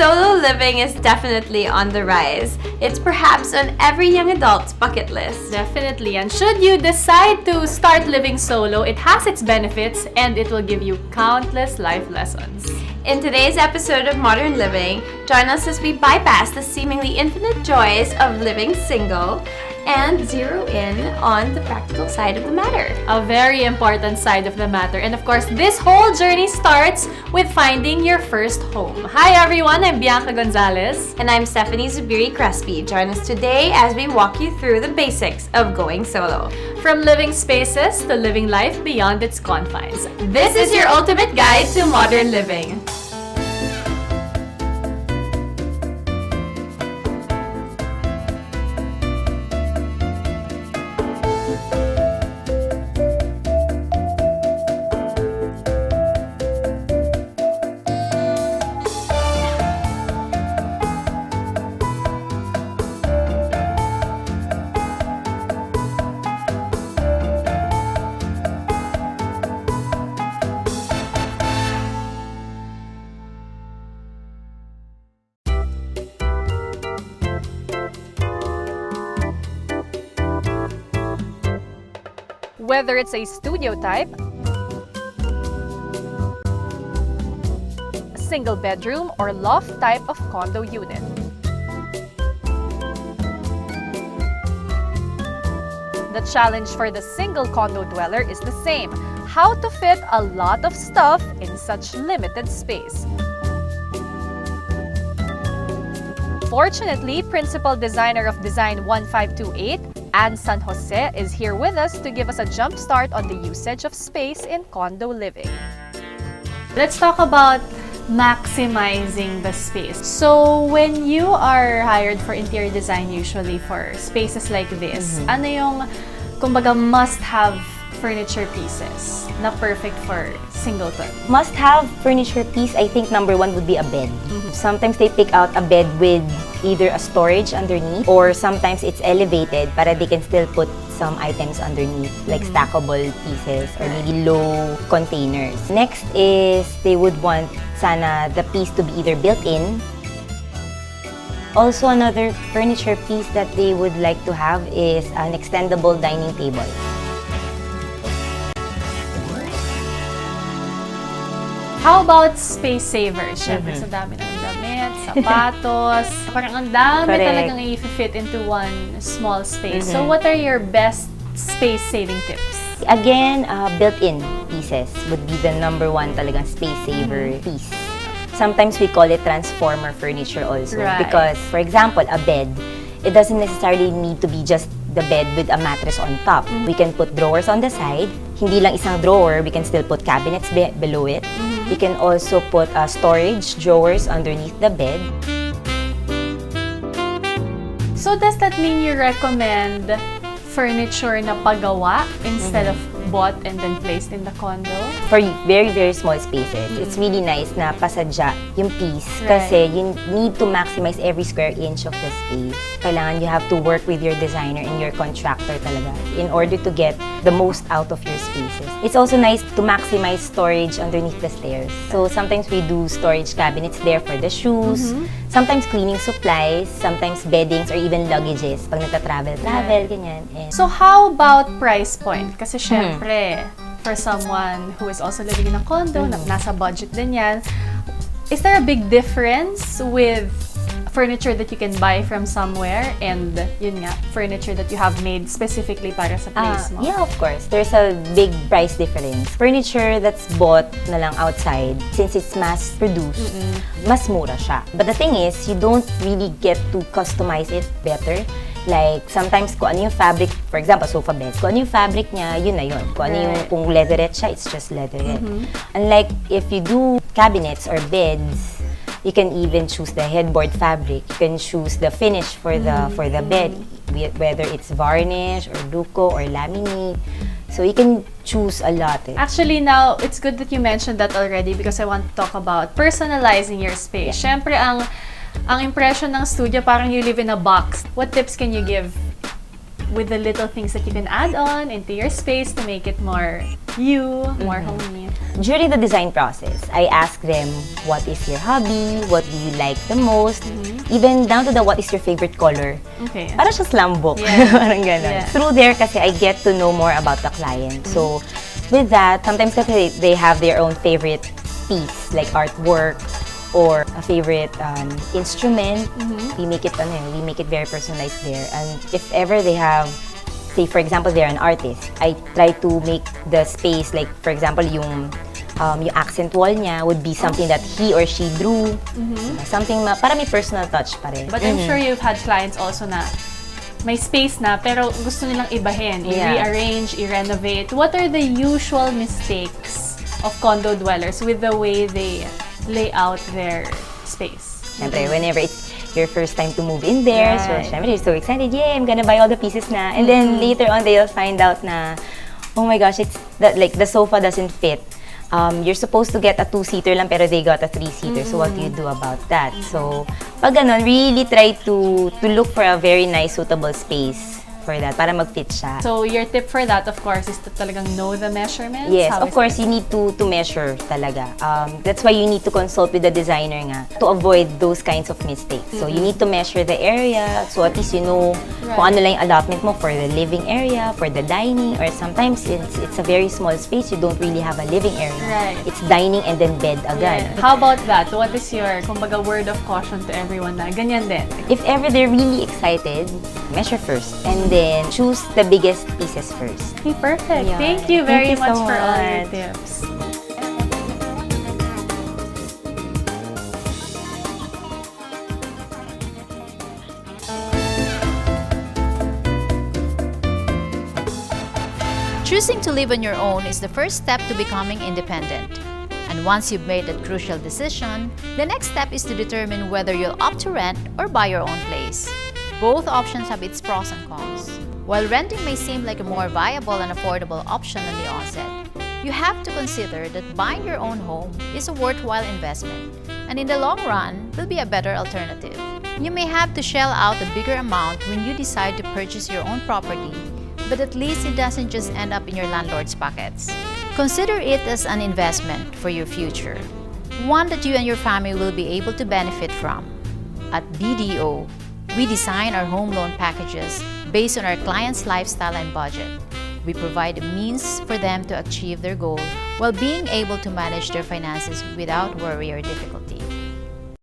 Solo living is definitely on the rise. It's perhaps on every young adult's bucket list. Definitely. And should you decide to start living solo, it has its benefits and it will give you countless life lessons. In today's episode of Modern Living, join us as we bypass the seemingly infinite joys of living single and zero in on the practical side of the matter. A very important side of the matter. And of course, this whole journey starts with finding your first home. Hi everyone, I'm Bianca Gonzalez. And I'm Stephanie Zubiri Crespi. Join us today as we walk you through the basics of going solo. From living spaces to living life beyond its confines. This is your ultimate guide to modern living. Whether it's a studio type, a single bedroom, or loft type of condo unit. The challenge for the single condo dweller is the same: how to fit a lot of stuff in such limited space. Fortunately, principal designer of Design 1528, Anne San Jose, is here with us to give us a jump start on the usage of space in condo living. Let's talk about maximizing the space. So, when you are hired for interior design, usually for spaces like this, ano yung, kumbaga, must-have furniture pieces na perfect for singleton? Must-have furniture piece, I think number one would be a bed. Sometimes they pick out a bed with either a storage underneath or sometimes it's elevated para they can still put some items underneath, like stackable pieces or maybe low containers. Next is they would want sana the piece to be either built-in. Also, another furniture piece that they would like to have is an extendable dining table. How about space savers? Siyempre, sa dami ng damit, sapatos, parang ang dami talagang i-fit into one small space. So, what are your best space-saving tips? Again, built-in pieces would be the number one talagang space saver piece. Sometimes we call it transformer furniture also. Right. Because, for example, a bed, it doesn't necessarily need to be just the bed with a mattress on top. We can put drawers on the side. Hindi lang isang drawer, we can still put cabinets below it. We can also put storage drawers underneath the bed. So does that mean you recommend furniture na pagawa instead of bought and then placed in the condo? For very, very small spaces, it's really nice na pasadya yung piece kasi you need to maximize every square inch of the space. Kailangan you have to work with your designer and your contractor talaga in order to get the most out of your spaces. It's also nice to maximize storage underneath the stairs. So sometimes we do storage cabinets there for the shoes, sometimes cleaning supplies, sometimes beddings or even luggages pag nagta-travel, ganyan. And so how about price point? Kasi syempre, for someone who is also living in a condo, na nasa budget din yan, is there a big difference with furniture that you can buy from somewhere and yun nga, furniture that you have made specifically para sa place mo? Yeah, of course. There's a big price difference. Furniture that's bought na lang outside, since it's mass-produced, mas mura siya. But the thing is, you don't really get to customize it better. Like, sometimes kung ano yung fabric, for example, sofa bed, kung ano yung fabric niya, yun na yun. Kung ano yung, kung leatherette siya, it's just leatherette. Unlike if you do cabinets or beds, you can even choose the headboard fabric. You can choose the finish for the bed, whether it's varnish or duco or laminate. So you can choose a lot. Actually, now, it's good that you mentioned that already because I want to talk about personalizing your space. Syempre, ang impression ng studio, parang you live in a box. What tips can you give with the little things that you can add on into your space to make it more you, more homey. During the design process, I ask them, what is your hobby? What do you like the most? Even down to the what is your favorite color? Okay. Para siya slam book. Yeah. Parang ganun. Yeah. Through there kasi I get to know more about the client. So, with that, sometimes kasi they have their own favorite piece, like artwork or a favorite instrument. We make it very personalized there. And if ever they have, say for example, they're an artist, I try to make the space, like for example, yung accent wall niya would be something that he or she drew. Something para may personal touch pa rin. But I'm sure you've had clients also na may space na pero gusto nilang ibahin, Yeah. i-rearrange, i-renovate. What are the usual mistakes of condo dwellers with the way they lay out their space? Siyempre, whenever it's your first time to move in there, so Right. siyempre, you're so excited, yeah, I'm gonna buy all the pieces na. And then later on, they'll find out na, oh my gosh, it's that like the sofa doesn't fit. You're supposed to get a 2-seater lang pero they got a 3-seater. So what do you do about that? So pag ganun, really try to look for a very nice suitable space for that para mag-fit siya. So your tip for that, of course, is to talagang know the measurements? Yes, How of is course, you need to measure talaga. That's why you need to consult with the designer nga to avoid those kinds of mistakes. So you need to measure the area so at least you know kung ano lang yung allotment mo for the living area, for the dining, or sometimes it's a very small space, you don't really have a living area. Right. It's dining and then bed agad. Yeah. How about that? What is your, kumbaga, word of caution to everyone na ganyan din? If ever they're really excited, measure first and then choose the biggest pieces first. Okay, perfect. Yeah. Thank you very Thank you much so for all your much. tips. Choosing to live on your own is the first step to becoming independent. And once you've made that crucial decision, the next step is to determine whether you'll opt to rent or buy your own place. Both options have its pros and cons. While renting may seem like a more viable and affordable option on the onset, you have to consider that buying your own home is a worthwhile investment, and in the long run, will be a better alternative. You may have to shell out a bigger amount when you decide to purchase your own property, but at least it doesn't just end up in your landlord's pockets. Consider it as an investment for your future, one that you and your family will be able to benefit from. At BDO, we design our home loan packages based on our clients' lifestyle and budget. We provide a means for them to achieve their goal while being able to manage their finances without worry or difficulty.